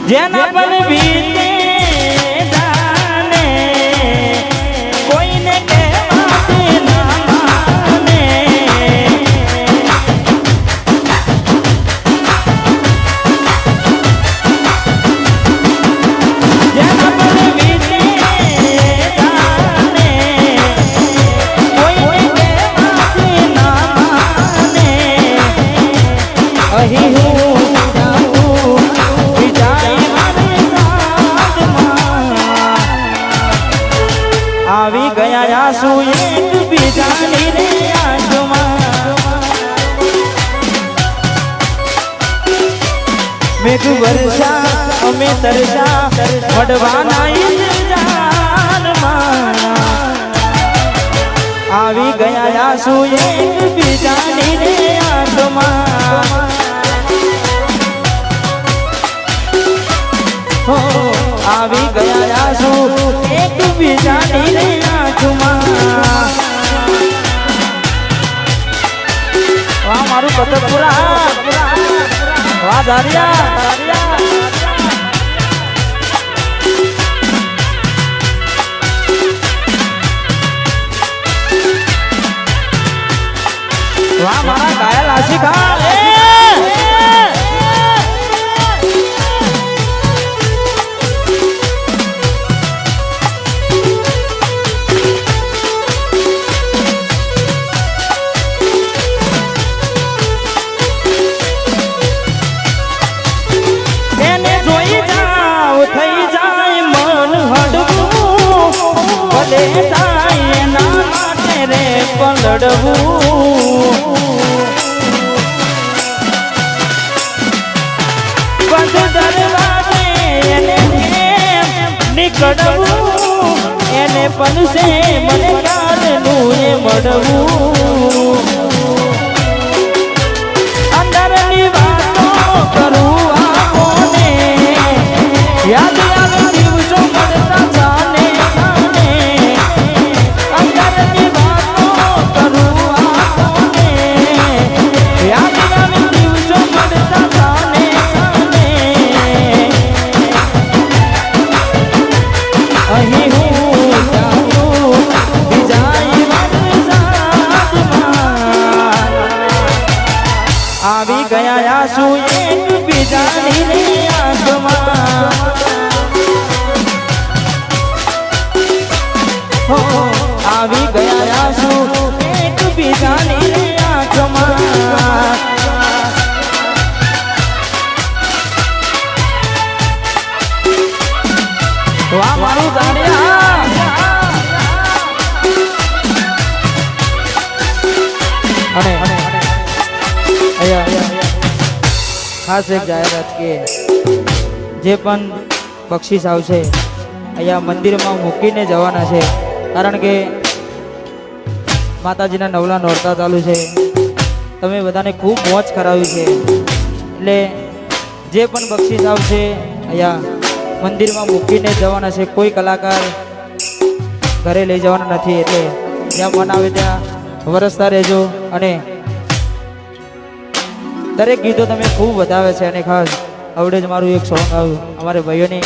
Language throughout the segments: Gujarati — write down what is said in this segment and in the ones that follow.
જેના પર બીતે જાને કોઈને કહેવાથી ના માને જેના પર બીતે જાને કોઈને કહેવાથી ના માને અહીં હું આવી ગયા આંસુ એક બીજાની રે આંખમાં મેઘ વર્ષા અમે તરસા વડવાના ઇંતજારમાં આવી ગયા આંસુ એક બીજાની રે આંખમાં આવી ગયા આંસુ એક બીજાની રે આંખમાં વાહ મારું કતપુરા વાહ ધારિયા વાહ મારા ઘાયલ આશિકા નીકળવું એને પનસે મને કારનું એ મળવું અંદરની વાતો કરું આપોને યાદ આવે દિવસો મળતા જાને જાને અંદરની વાતો કરું આપોને યાદ આવે દિવસો મળતા જાને જાને અહીં હું જાઉં બીજા વરસાદમાં આવી ગયા આંસુ એક બીજાની રે આંખમાં આવી ગયા આંસુ એક બીજાની રે આંખમાં વાહ મારું જાણ્યા અને ખાસ એક જાહેરાત કે જે પણ બક્ષિસ આવશે અહીંયા મંદિરમાં મૂકીને જવાના છે કારણ કે માતાજીના નવલા નોરતા ચાલુ છે તમે બધાને ખૂબ મોજ કરાવી છે એટલે જે પણ બક્ષિસ આવશે અહીંયા મંદિરમાં મૂકીને જવાના છે કોઈ કલાકાર ઘરે લઈ જવાના નથી એટલે જ્યાં મન આવે ત્યાં વરસતા રહેજો અને દરેક ગીતો તમે ખૂબ વધાવે છે અને ખાસ આવડે જ મારું એક સોંગ આવ્યું અમારે ભાઈઓની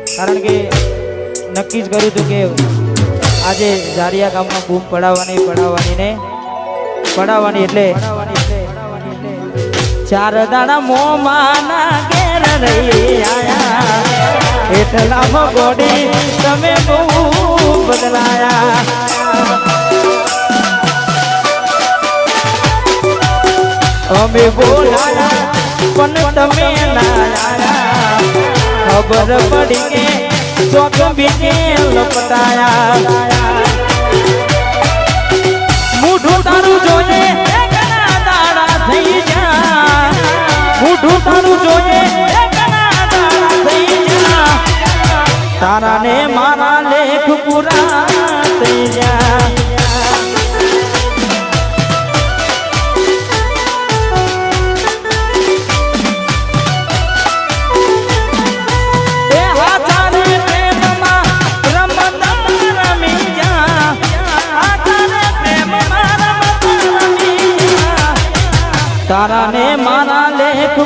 કારણ કે નક્કી જ કર્યું હતું કે આજે જારિયા ગામમાં બૂમ પડાવવાની એટલે ચાર દાડા મોમાના ઘેર રહી આયા એટલામાં ગોડી તમે બહુ બદલાયા અમે બોલાયા પણ તમે ના આયા ખબર પડી કે ચોક બીકે લપટાયા મૂઠું તારું જોઈએ ઘણા દાડા થઈ જા મૂઠું તારું જોઈએ તારા ને મારા લેખ પૂરા થઈ જા તારા ને મારા લેખ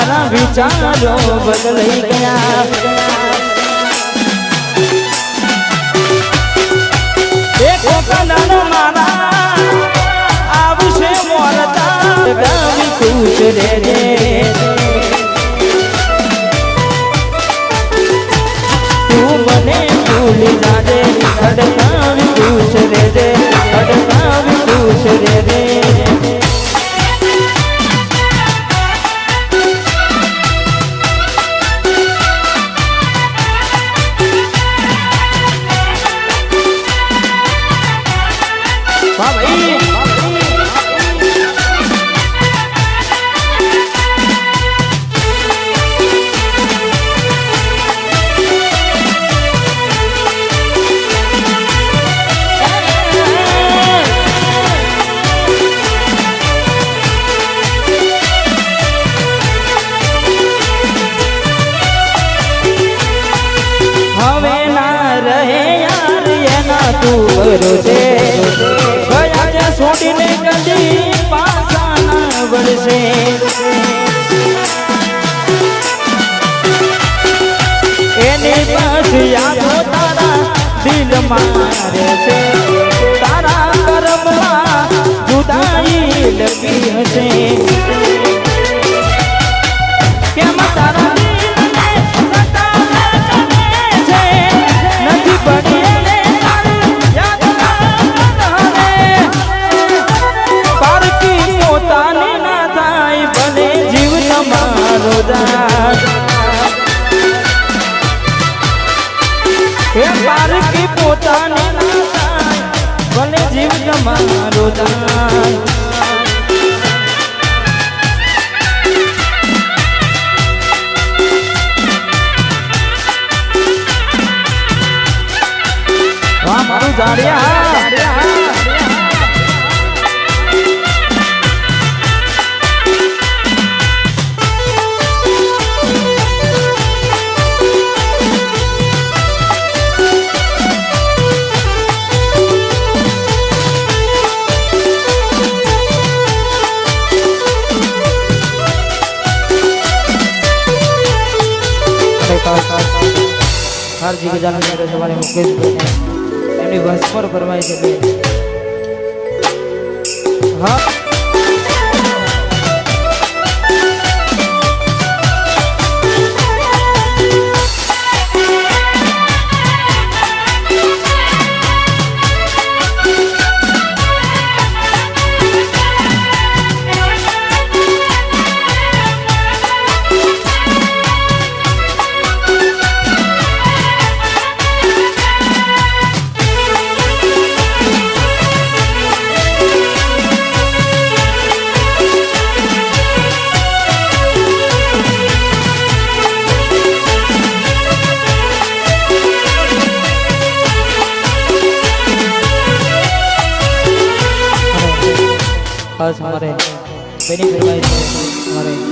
મારા વિચારો બદલાઈ ગયા એક કલાનો મારા આવશે મોરતા ગાવી ખુશ રે રે તું મને ભૂલી જાજે અડકાવી ખુશ રે રે અડકાવી ખુશ રે રે તું ભરોસે ગયા છે છોડીને કદી પાછા ના વળશે એની પાસે યાદો તારા દિલમાં રહેશે તારા કર્મમાં જુદાઈ લખી હશે કેમ તારા નથી પડી હે પારકી પોતાને ના થાય ભલે જીવ તમારો જાય વાહ મારું જાડિયા હારજી ગજાનન મેરે સવારે મુકેશભાઈને એમની વંશ પર ફરમાય છે હા खास हमारे बेनी फरमाई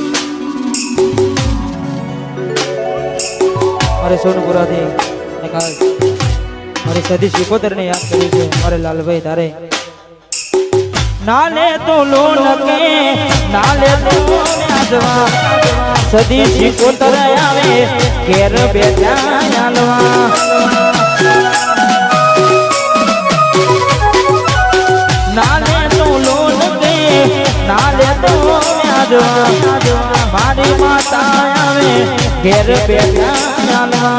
हमारे सोनपुरा थी खास हमारी सदी शिकोतर ने याद करी थी हमारे लाल भाई तारे नाले तो लोन के नाले तो आजवा सदी शिकोतर आवे केर बेटा यालवा नाले तो लोन के नाले तो आजवा मारी माता आवे केर बेटा यालवा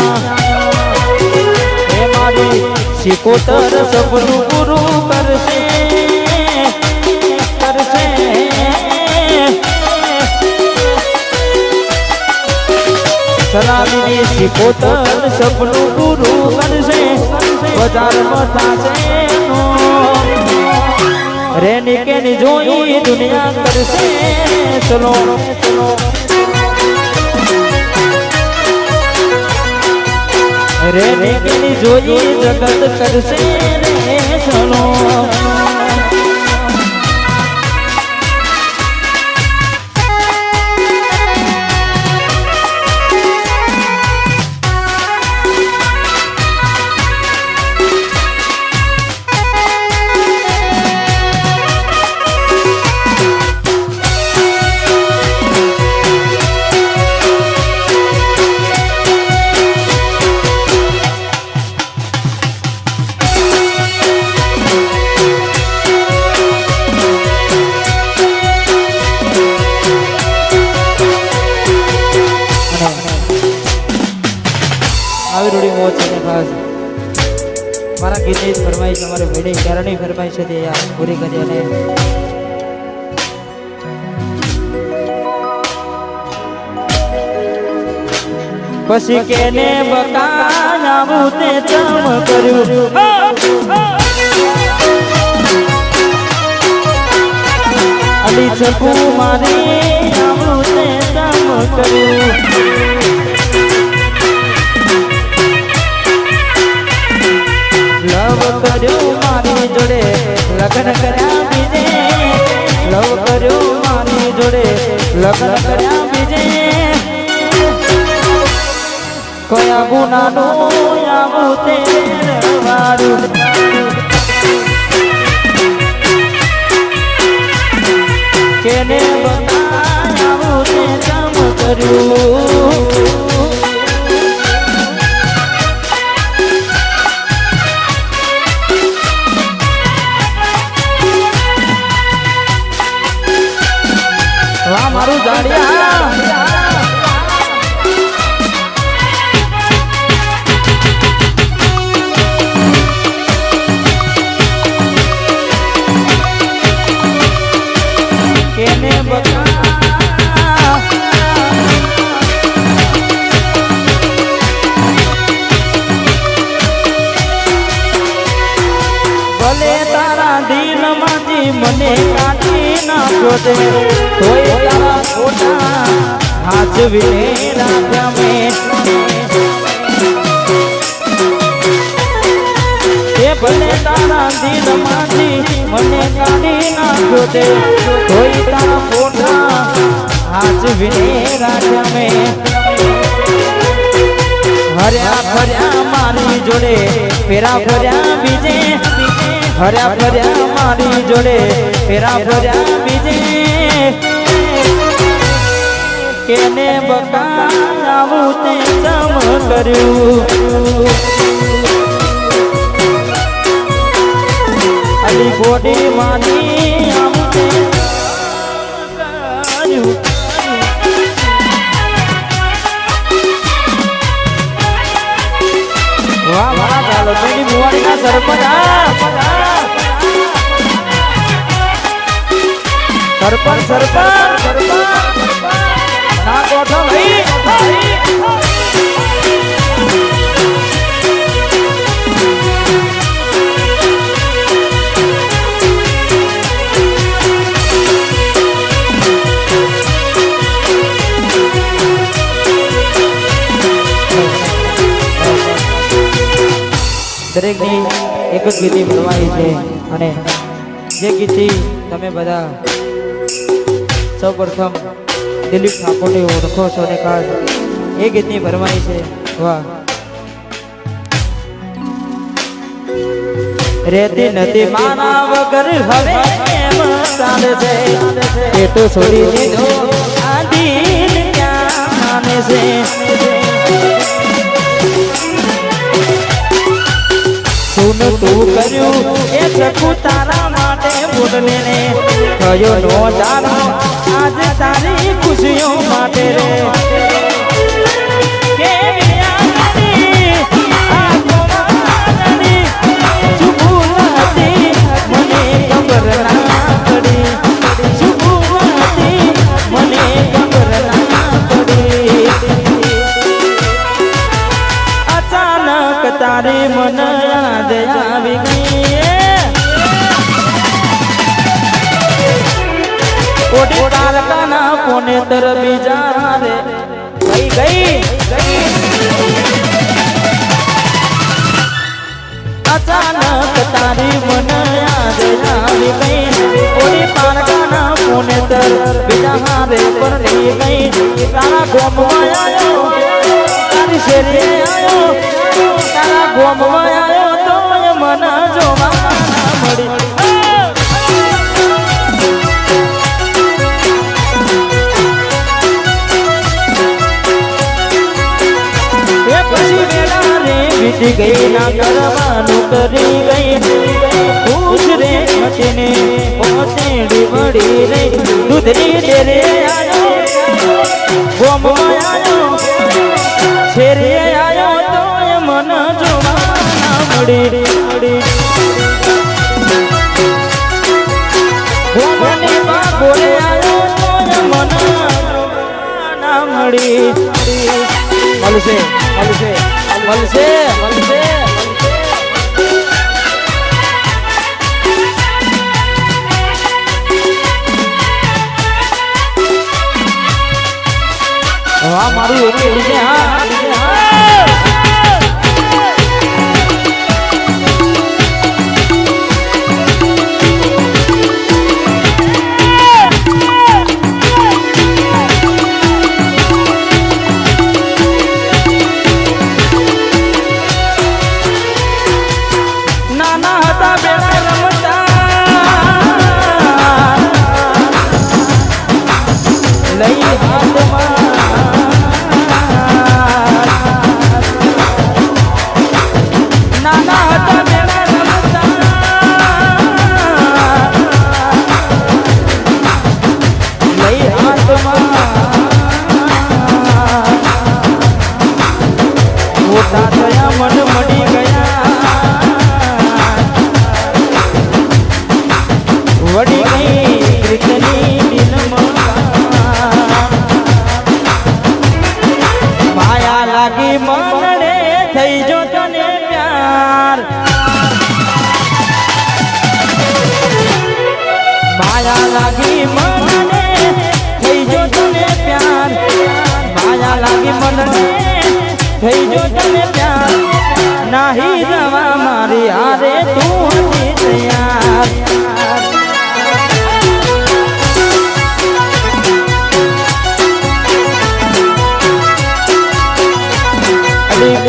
हे मारी शिकोतर सपनु गुरु करसे सलामी शिकोतर सपनु गुरु करसे बजार बतासे रेनी के नी जोई दुनिया करसे चलो रेनी के नी जोई जगत करसे रे चलो ગીતની ફરમાઈશ અમારે ભાઈની ક્યારની ફરમાઈશ છે તે પૂરી કરી અને પછી કેને બકાયાવું તે ચમ કર્યું અલી છકુ મારી આવું તે ચમ કર્યું લવ કર્યું મારી જોડે લગ્ન કર્યા બીજે લવ કર્યું મારી જોડે લગ્ન કર્યા બીજે કયા ગુનાનું આવું તે વાળું કેને બતાવું તે કામ કર્યું વાહ મારું જાડિયા ભલે તારા દિલમાંથી મને કાઢી નાખ્યો છે તોય તારા ફોટા હાજવીને રાખ્યા મેં ભલે તારા દિલમાંથી મને કાઢી નાખ્યો છે તોય તારા ફોટા હાજવીને રાખ્યા મેં હર્યા ફર્યા મારી જોડે ફેરા ફર્યા બીજે હર્યા ફર્યા મારી જોડે ફેરા ફર્યા બીજે કેને બકાવું તે ચમ કર્યું અલી બોડી માની આવું તે કર્યું વાહ વાહ ચાલો પેલી મુવાડીના સરપંચ સરપંચ ના કોઠો ભાઈ દરેકની એક જ ગીતી ફરમાઈ છે અને જે ગીતી તમે બધા સૌપ્રથમ દિલીપ ઠાકોરને ઓળખો છો ને ખાસ એ ગીતની ફરમાઈ છે વાહ રેતી નથી માના વગર હવે કેમ ચાલે છે એ તો છોડી દીધો આ દિલ ક્યાં માને છે તું કર્યું એ સખું તારા માટે બોલને ને કયો નો જાનો આજ તારી ખુશીઓ માટે રે તારી મન યાદ આવી ગઈ ઓડી તારકાના કોને તર બીજા રે ગઈ અચાનક તારી મન યાદ આવી ગઈ ઓડી તારકાના કોને તર બીજા રે પર ગઈ તારા ગોમમાં આવ્યો તારી શેરીએ આવ્યો તારા ગોમમાં આવ્યો તો મન જોવા મળી એ પછી વેળા રે વીતી ગઈ ના કરવાનું કરી ગઈ ખુશ રે મટીને પોતેડી વળી રે દૂધની ડેરે આવ્યો ગોમમાં આવ્યો શેરીએ આવ્યો તો મન જોવા મળી મળી મળશે મળશે મળશે મળશે હા મારું એક ઉડે હા થઈ જો તને પ્યાર નહીં રવા મારી હારે તું હતી તૈયાર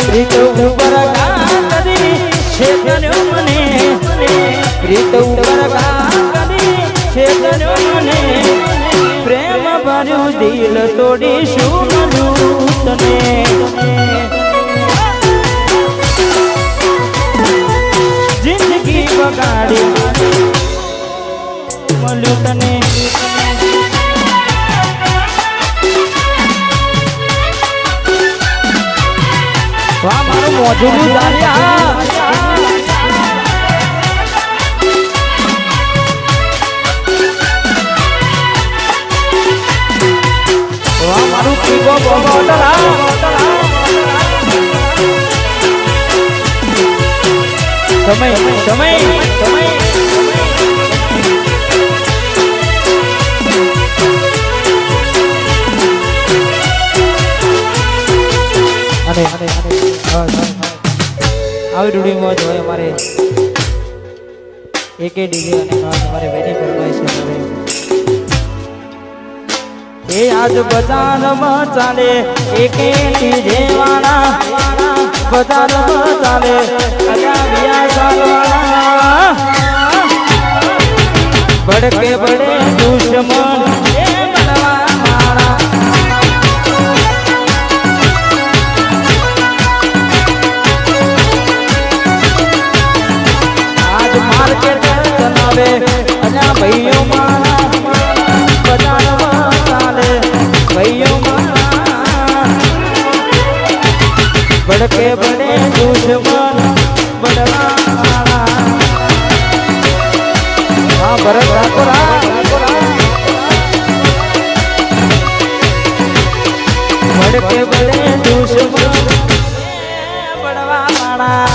રીત ઉપર કરી છે કર્યો મને રીત ઉપર કરી છે કર્યો મને પ્રેમ ભર્યું દિલ તોડી શું મળ્યું તને જિંદગી બગાડી મળ્યું તને વાહ મારું મોઢું જાણ્યા વાહ મારું પીગો બોલો સમય સમય સમય અરે અરે આવી રૂડીમાં જ હોય અમારે એકે ડીજે અને અમારે વેની ફરમાય છે એ આજ બજારમાં ચાલે એકે ડીજે વાળા બજારમાં ચાલે અલ્યા વિયા ચાલવાળા ભડકે ભડે દુશ્મન એ બળવા મારા આજ માર્કેટ ચલાવે અલ્યા ભાઈઓ મારા બજારમાં ચાલે ભાઈઓ મારા ભડકે ભડે દુશ્મન બળવા મારા હા ભરત રાકોરા ભડકે ભડે દુશ્મન બળવા મારા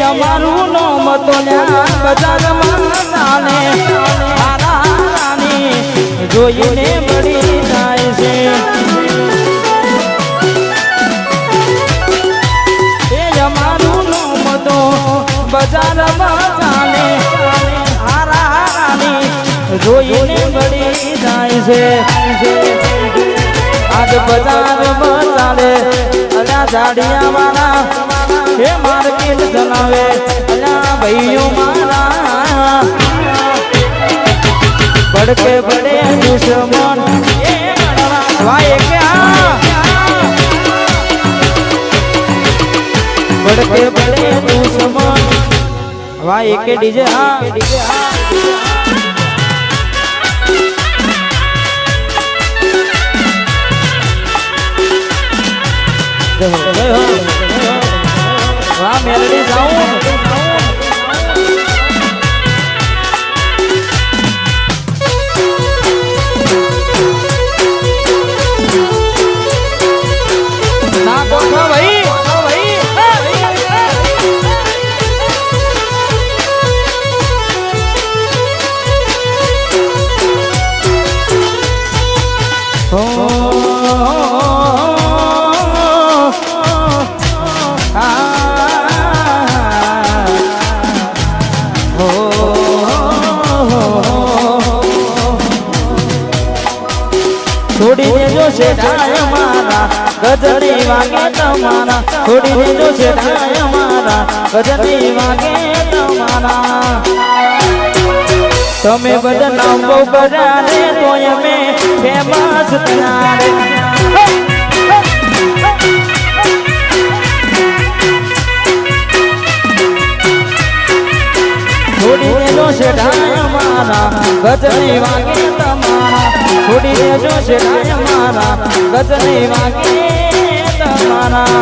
અમારું નામ તો બજારમાં ચાલે રાની જોઈને મળી જાય છે એ અમારું નામ તો બજારમાં ચાલે રાની જોઈને મળી જાય છે આજ બજારમાં ચાલે અલ્યા જાડિયા વાળા હે માર્કેટ ચલાવે અલ્યા ભાઈઓ મારા ભડકે ભડે દુશ્મન એ વાય કે ભડકે ભડે દુશ્મન વાય કે ડીજે હા વાહ મેલડી જાઉં ના કોઠા ભાઈ છોડી દેજો છે ડાય મારા ગજની વાગે તમારા છોડી દેજો છે ડાય મારા ગજની વાગે તમારા તમે બધા બહુ કર્યા રે તોય અમે ફેમસ થયા રે છોડી દેજો છે ડાય મારા ગજની વાગે તમારા છોડી દેજો છે ડાય મારા ગજની વાગે તમારા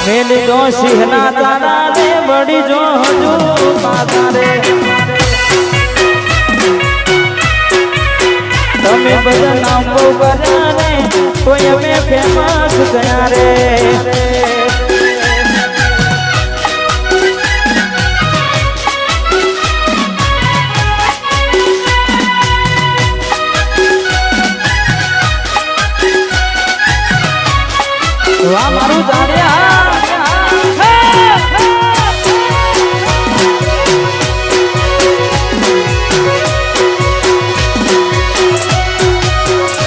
મેલી દો સિંહના તારા રે બડી જો હજુ પાતા રે તમે બધા નામ બહુ કર્યા રે તોય અમે ફેમસ થયા રે વાહ મારું જાણ્યા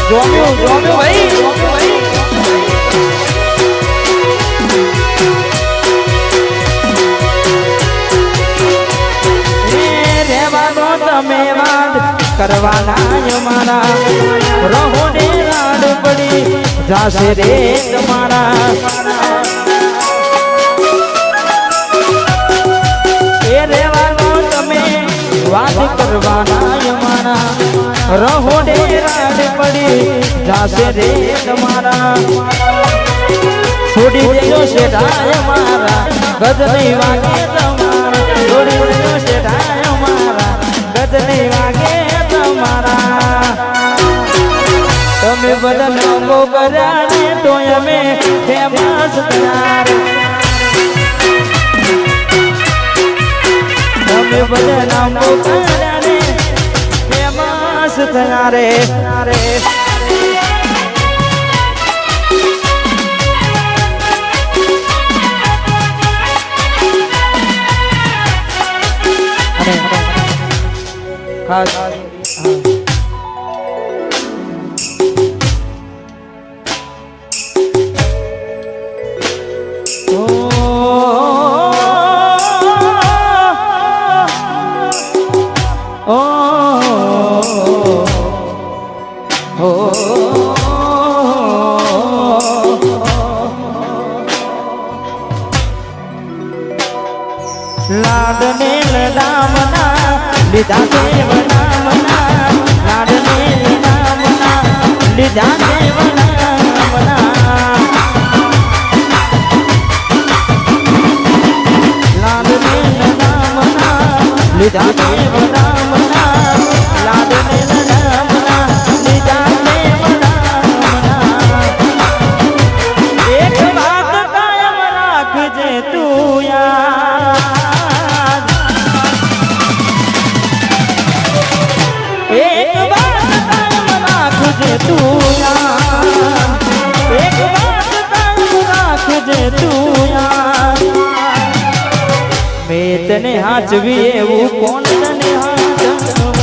જોમ્યું ભાઈ રેવાનો તમે વાદ કરવાના મારા રહો ને રાડ પડી જાશે રે તમારા એ રેવાનો તમે વાત કરવાના મારા રહો ને રાડ પડી જાશે રે તમારા છોડી દેજો છે ડાય મારા ગજની વાગે તમારા છોડી દેજો છે ડાય મારા ગજની વાગે તમારા તમે બધા નામો કર્યા ને તો અમે ફેમસ થયા રે તમે બધા નામો કર્યા ને ફેમસ થયા રે ખાસ લાડને લડામના લીધા દેવ નામના લાડને લડામના લીધા દેવ નામના લાડને લડામના લીધા દેવ નામના લાડને લડામના લીધા દેવ નામના એક વાત કાયમ રાખજે તું યાર એક વાત કાયમ રાખજે તું યાર એક વાત કાયમ રાખજે તું યાર મેં તને હાચવી એવું કોણ તને હાચવું